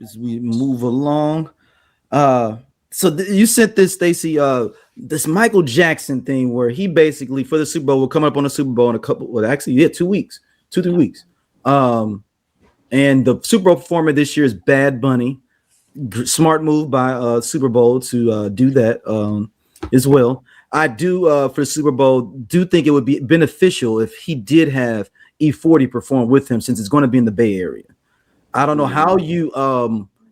as we move along. So you sent this, Stacy, this Michael Jackson thing where he basically for the Super Bowl will come up on the Super Bowl in a couple, well, actually, yeah, 2 weeks, 2-3 weeks. And the Super Bowl performer this year is Bad Bunny. Smart move by Super Bowl to do that as well. I do for the Super Bowl do think it would be beneficial if he did have E40 perform with him since it's going to be in the Bay Area. I don't know how you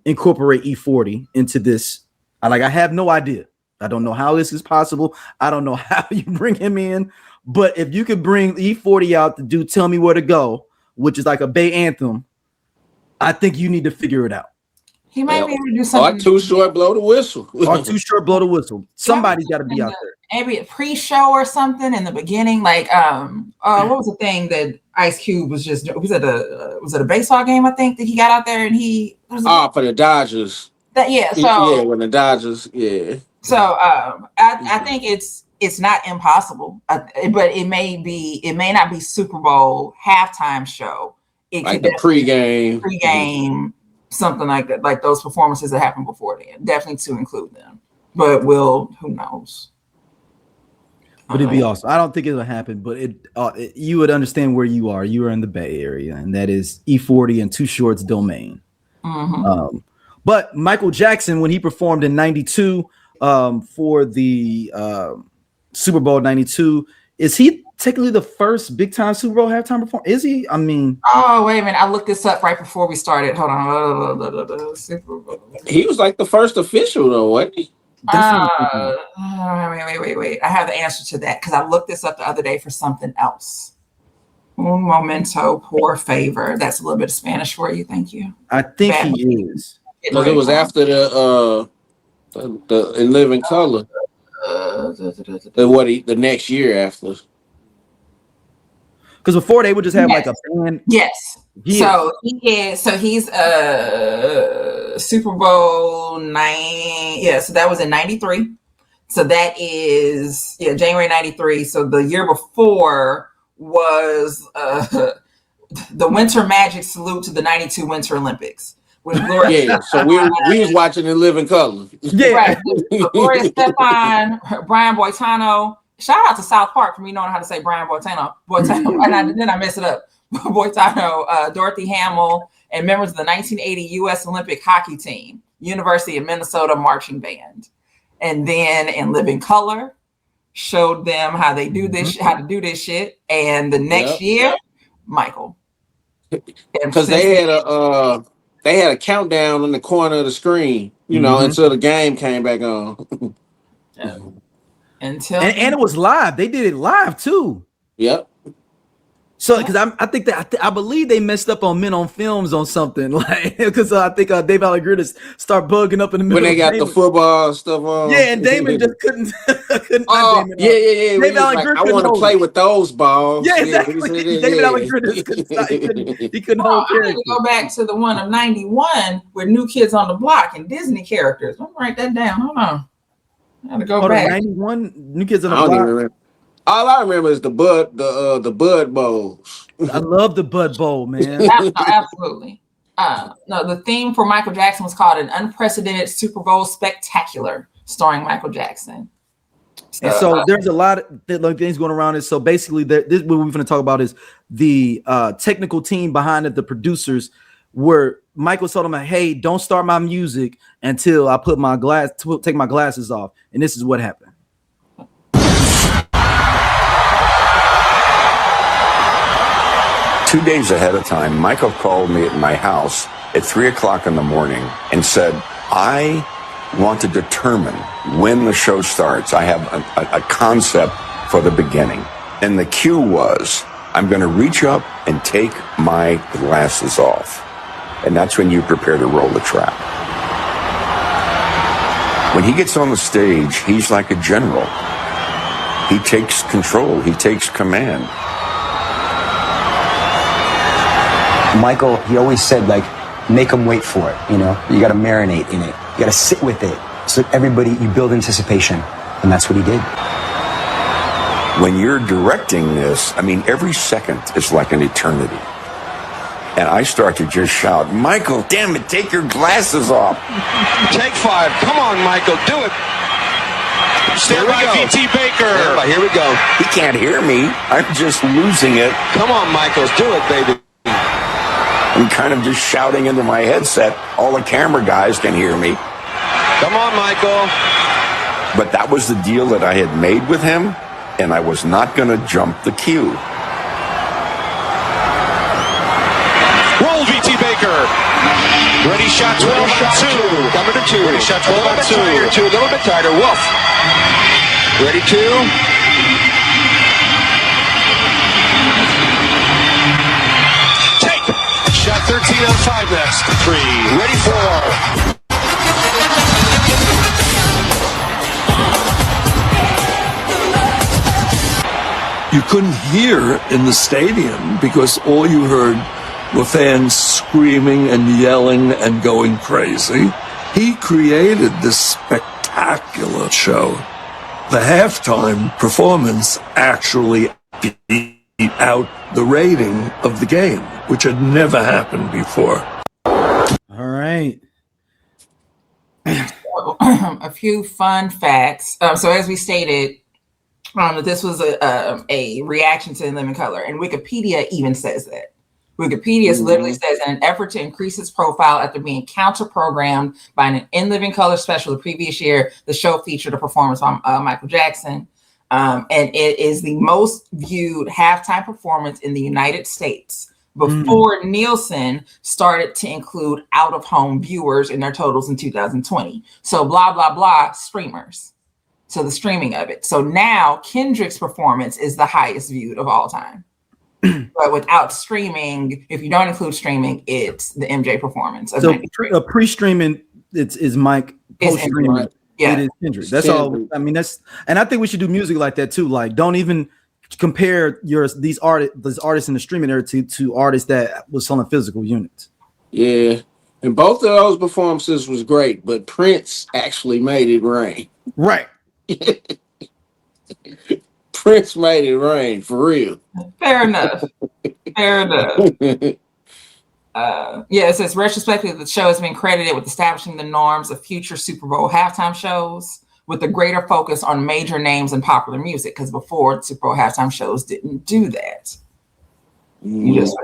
incorporate E40 into this. I have no idea. I don't know how this is possible. I don't know how you bring him in, but if you could bring E40 out to do "Tell Me Where to Go," which is like a Bay anthem, I think you need to figure it out. He might be able to do something. Or Too Short, blow the whistle. Somebody's got to be out there. Maybe a pre-show or something in the beginning. Like, what was the thing that Ice Cube was just? Was it a baseball game? I think that he got out there and he. For the Dodgers. When the Dodgers. Yeah. So I think it's not impossible, but it may not be Super Bowl halftime show. It like the pregame. Something like that, like those performances that happened before then, definitely to include them. But who knows? But it'd be awesome. I don't think it'll happen, but you would understand where you are. You are in the Bay Area, and that is E40 and Too Short's domain. Mm-hmm. But Michael Jackson, when he performed in '92 for the Super Bowl '92, is he technically the first big time Super Bowl halftime performer? Is he? I mean, oh wait a minute, I looked this up right before we started. Hold on, Super Bowl. He was like the first official though, wasn't he? Wait. I have the answer to that because I looked this up the other day for something else. Un momento, por favor. That's a little bit of Spanish for you. Thank you. I think he is. Because it was after the In Living Color. The next year after. Because before they would just have like a band. Yes. So he's Super Bowl 9. Yeah, so that was in 93. So that is January 93. So the year before was the Winter Magic salute to the 92 Winter Olympics. With Gloria so we was watching In Living Color. Yeah. Right. Gloria Estefan, Brian Boitano. Shout out to South Park for me knowing how to say Brian Boitano. And then I mess it up. Boitano, Dorothy Hamill, and members of the 1980 U.S. Olympic hockey team, University of Minnesota marching band. And then In Living Color showed them how they do this, how to do this shit. And the next year, Michael. Because they had a countdown in the corner of the screen, until the game came back on. And it was live. They did it live too. Yep. So because I believe they messed up on Men on Films on something because I think Dave Allegretti start bugging up in the middle when they got the football stuff on. Yeah, and Damon just couldn't. Yeah. David Allegretti, I want to play with those balls. Yeah, exactly. David Allegretti he couldn't hold character. I need to go back to the one of 91 with New Kids on the Block and Disney characters. I'm gonna write that down. Hold on. I gotta go back. 91 New Kids on the Block. All I remember is the Bud Bowls. I love the Bud Bowl, man. Absolutely. No, the theme for Michael Jackson was called An Unprecedented Super Bowl Spectacular, starring Michael Jackson. So there's a lot of things going around it. So basically, this what we're going to talk about is the technical team behind it, the producers, where Michael told them, "Hey, don't start my music until I put take my glasses off." And this is what happened. 2 days ahead of time, Michael called me at my house at 3:00 in the morning and said, I want to determine when the show starts. I have a concept for the beginning. And the cue was, I'm going to reach up and take my glasses off. And that's when you prepare to roll the trap. When he gets on the stage, he's like a general. He takes control. He takes command. Michael, he always said, make them wait for it, You got to marinate in it. You got to sit with it. So you build anticipation. And that's what he did. When you're directing this, every second is like an eternity. And I start to just shout, Michael, damn it, take your glasses off. Take 5. Come on, Michael, do it. Stand by, VT Baker. Here we go. He can't hear me. I'm just losing it. Come on, Michael, do it, baby. I'm kind of just shouting into my headset. All the camera guys can hear me. Come on, Michael. But that was the deal that I had made with him, and I was not going to jump the queue. Roll, VT Baker. Ready, shot 12 on 2. Coming to 2. Ready, shot 12 on 2. 2, a little bit tighter. Woof. Ready, 2. Take. Shot 13 on 5 next. 3. Ready, 4. You couldn't hear in the stadium because all you heard were fans screaming and yelling and going crazy. He created this spectacular show. The halftime performance actually beat out the rating of the game, which had never happened before. All right. A few fun facts. So as we stated, this was a reaction to In Living Color, and Wikipedia even says that. Wikipedia literally says, in an effort to increase its profile after being counter-programmed by an In Living Color special the previous year, the show featured a performance by Michael Jackson, and it is the most viewed halftime performance in the United States before Nielsen started to include out-of-home viewers in their totals in 2020. So blah, blah, blah, streamers. So the streaming of it. So now Kendrick's performance is the highest viewed of all time. But without streaming, if you don't include streaming, it's the MJ performance. So pre-streaming, is Mike. Post-streaming, yeah, it is Kendrick. That's all. I mean, and I think we should do music like that too. Like, don't even compare these artists in the streaming era to artists that was selling physical units. Yeah, and both of those performances was great, but Prince actually made it rain. Right. Prince made it rain for real. Fair enough. Fair enough. It says retrospectively, the show has been credited with establishing the norms of future Super Bowl halftime shows with a greater focus on major names and popular music. Because before, Super Bowl halftime shows didn't do that. You just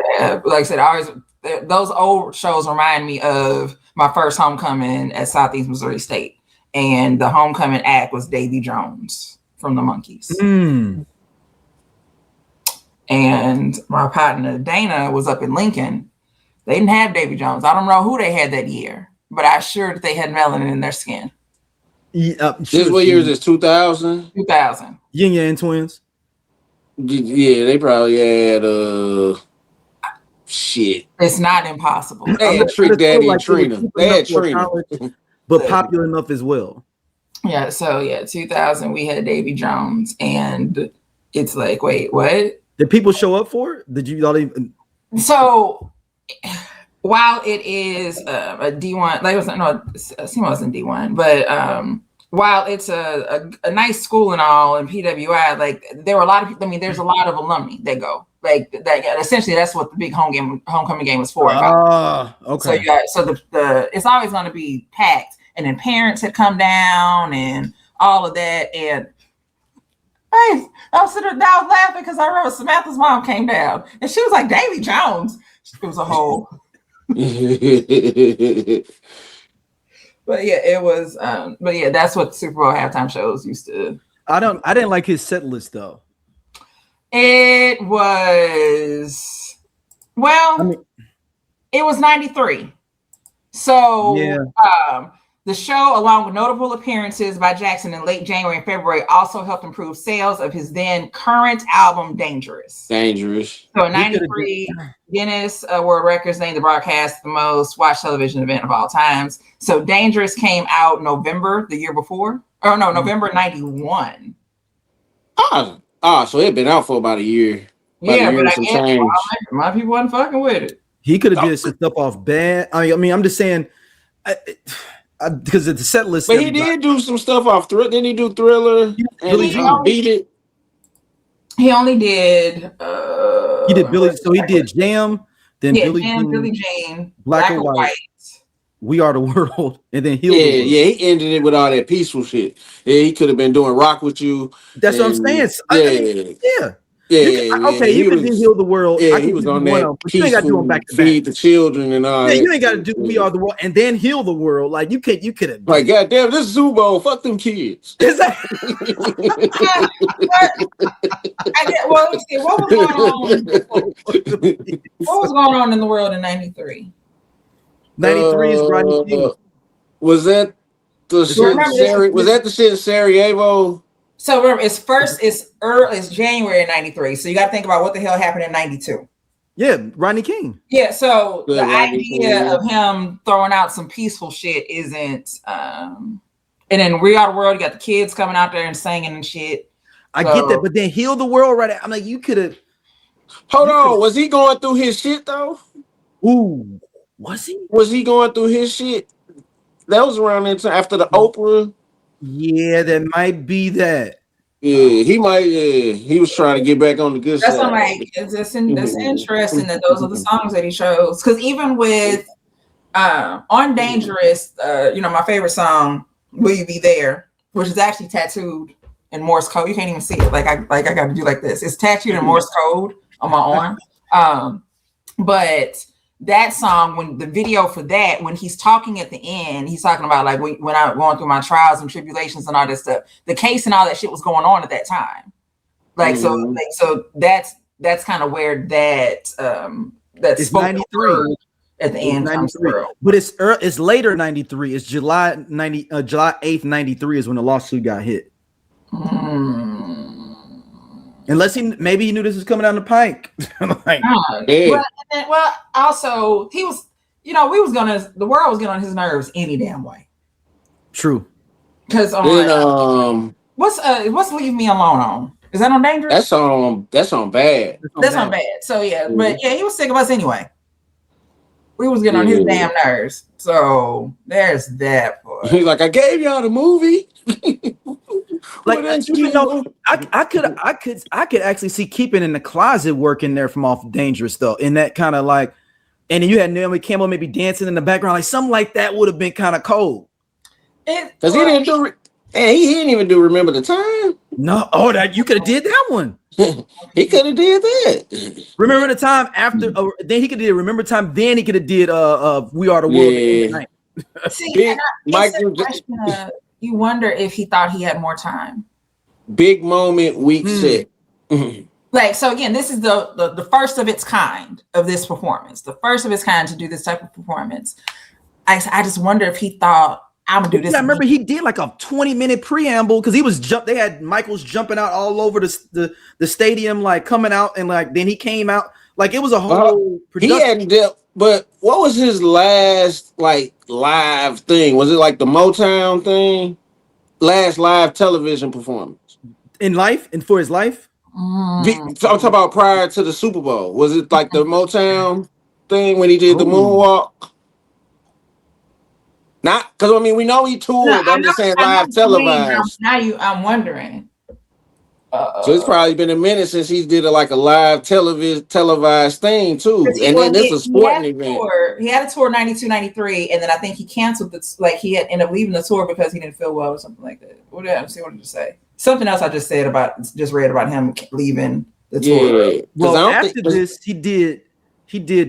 like I said, those old shows remind me of my first homecoming at Southeast Missouri State, and the homecoming act was Davy Jones from the Monkees. And my partner Dana was up in Lincoln. They didn't have Davy Jones. I don't know who they had that year, but I'm sure that they had melanin in their skin. This what year is this? 2000? 2000. Yin Yang Twins. Yeah, they probably had shit. It's not impossible. They had Trick Daddy and Trina. They had Trina. But popular enough as well. Yeah, so 2000 we had Davy Jones, and it's like, wait, what? Did people show up for it? Did you not even? So while it is a D1, like SEMO wasn't D1, but while it's a nice school and all, and PWI, like there were a lot of people. I mean, there's a lot of alumni that go. Like that, essentially, that's what the big homecoming game was for. Okay. So the it's always going to be packed. And then parents had come down and all of that. And I was laughing because I remember Samantha's mom came down and she was like, Davy Jones. It was a whole. But it was. But that's what Super Bowl halftime shows used to. I didn't like his set list though. It was it was 93. So the show, along with notable appearances by Jackson in late January and February, also helped improve sales of his then current album, Dangerous. So in 93, Guinness World Records named the broadcast the most watched television event of all times. So Dangerous came out November the year before. Oh, no, November 91. So it had been out for about a year. But I guess my people wasn't fucking with it. He could have did some stuff off bad. I mean, I'm just saying, because the set list. But he did do some stuff off Thriller. Didn't he do Thriller? And he beat it. He only did. He did Billy. So he did Jam. then Yeah, Billie Jam, Billie Jean, Jean, Black or White, We Are the World, and then Heal the World. Yeah, he ended it with all that peaceful shit. Yeah, he could have been doing Rock with You. That's what I'm saying. Yeah, I mean, yeah. You can, yeah. okay, you can do Heal the World. I He can was give you on one that of them, but you ain't got to do them peaceful back to back. feed the children and all Yeah, that. you ain't got to do We Are the World and then Heal the World. Like you could have like, goddamn, this is Super Bowl. Fuck them kids. Exactly. I get. Well, let's see. What was going on? What was going on in the world in '93? 93 is Rodney King. Was that the shit? Was that the shit in Sarajevo? So remember, it's January of '93. So you got to think about what the hell happened in '92. Yeah, Rodney King. Yeah, so Good the Rodney idea King. of him throwing out some peaceful shit isn't. And then We Are the World, you got the kids coming out there and singing and shit. I get that, but then Heal the World, right? I'm like, you could have. Hold on, was he going through his shit though? Ooh, was he? Was he going through his shit? That was around that time after the Oprah. Yeah, that might be that. Yeah, he might. Yeah, he was trying to get back on the good That's side. I'm like, that's interesting that those are the songs that he chose. Because even with on Dangerous, my favorite song, Will You Be There, which is actually tattooed in Morse code. You can't even see it. Like I got to do like this. It's tattooed in Morse code on my arm. But that song, when the video for that, when he's talking at the end, he's talking about like when I going through my trials and tribulations and all that stuff. The case and all that shit was going on at that time. Like so that's kind of where that It's 93 at the end. 93. But it's later 93. It's July 8th 93 is when the lawsuit got hit. Unless maybe he knew this was coming down the pike. Like, well, also he was, the world was getting on his nerves any damn way. True. Because what's Leave Me Alone on? Is that on Dangerous? That's on Bad. That's on Bad. So yeah, but yeah, he was sick of us anyway. We was getting on his damn nerves. So there's that part. He's like, I gave y'all the movie. Like, even though I could actually see Keeping in the Closet working there from Off Dangerous though, in that kind of like, and then you had Naomi Campbell maybe dancing in the background, like something like that would have been kind of cold. Because he didn't do, he didn't even do Remember the Time. No, that you could have did that one. He could have did that. Remember the Time after, then he could have did Remember Time. Then he could have did We Are the World. Yeah. See, you wonder if he thought he had more time. Big moment, weak set. Like, so again, this is the first of its kind of this performance. The first of its kind to do this type of performance. I just wonder if he thought, I'm gonna do this. I remember he did like a 20-minute preamble because he was they had Michaels jumping out all over the stadium, like coming out, and like then he came out. Like it was a whole production. He hadn't did, but what was his last like live thing? Was it like the Motown thing? Last live television performance in life and for his life? I'm talking about prior to the Super Bowl. Was it like the Motown thing when he did the moonwalk? Not because we know he toured. I'm just saying live televised. I'm wondering. So it's probably been a minute since he did a live televised thing too. And then this is a sporting event. He had a tour 92, 93, and then I think he canceled it. Like he had ended up leaving the tour because he didn't feel well or something like that. What did you say? Something else I just read about him leaving the tour. Yeah. Well, after this, he did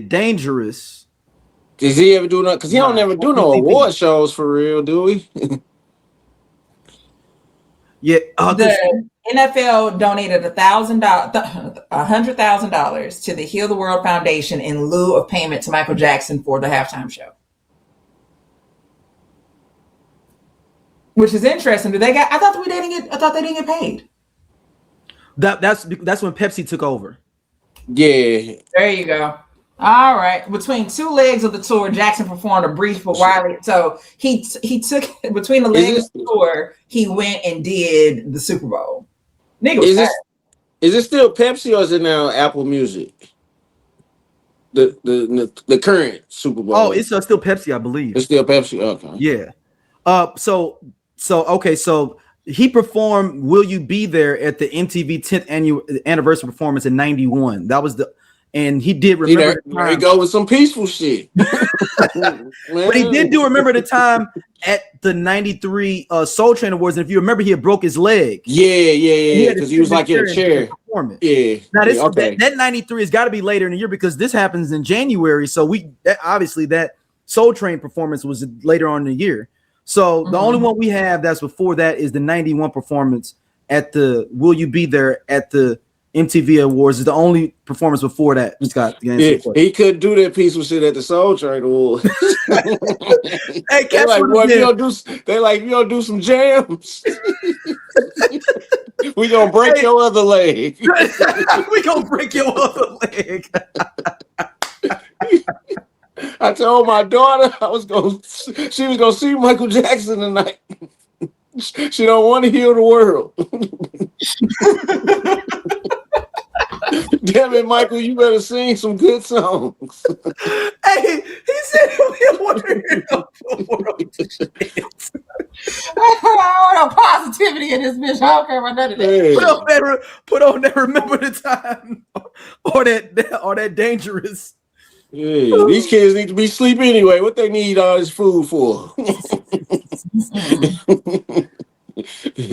Dangerous. Does he ever do that? Because he don't ever do no award shows for real, do we? Yeah. The NFL donated $100,000 to the Heal the World Foundation in lieu of payment to Michael Jackson for the halftime show. Which is interesting. I thought they didn't get paid. That's when Pepsi took over. Yeah. There you go. All right. Between two legs of the tour, Jackson performed a brief but widely. So he took between the legs of the tour, he went and did the Super Bowl. Is it still Pepsi or is it now Apple Music? The current Super Bowl. Oh, it's still Pepsi, I believe. It's still Pepsi. Okay. Yeah. So he performed "Will You Be There" at the MTV 10th anniversary performance in '91. That was and he did See, remember the there you time. go with some peaceful shit. But he did do remember the time at the 93 Soul Train Awards. And if you remember, he had broke his leg. Yeah. Because he was like in a chair. Yeah. Now this Okay. that 93 has got to be later in the year because this happens in January. So obviously that Soul Train performance was later on in the year. So the only one we have that's before that is the 91 performance at the Will You Be There at the MTV Awards. Is the only performance before that, Scott. Yeah, he could do that piece of shit at the Soul Train Awards. Hey, they like, boy, if you don't do some jams, we gonna break your other leg. We gonna break your other leg. I told my daughter she was gonna see Michael Jackson tonight. She don't want to heal the world. Damn it, Michael, you better sing some good songs. Hey, he said he want to hear the world. I want no positivity in this bitch. I don't care about none of that. Hey. Put on that remember the time or that dangerous. Yeah, these kids need to be asleep anyway. What they need all this food for?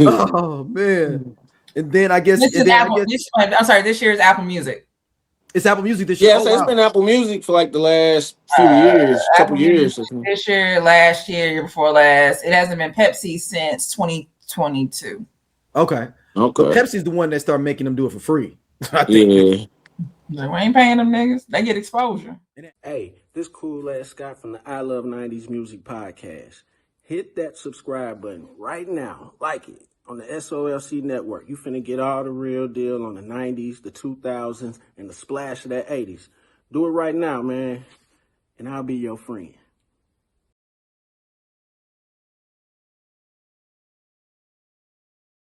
Oh man. And then I guess, this year's Apple Music. It's Apple Music this year. Yeah, it's been Apple Music for like the last few years, couple years. This year, last year before last. It hasn't been Pepsi since 2022. Okay. So Pepsi's the one that started making them do it for free. I think. Yeah. We ain't paying them niggas. They get exposure. Hey, this cool ass Scott from the I Love 90s Music Podcast. Hit that subscribe button right now. Like it. On the SOLC network, you finna get all the real deal on the 90s, the 2000s, and the splash of that 80s. Do it right now, man, and I'll be your friend.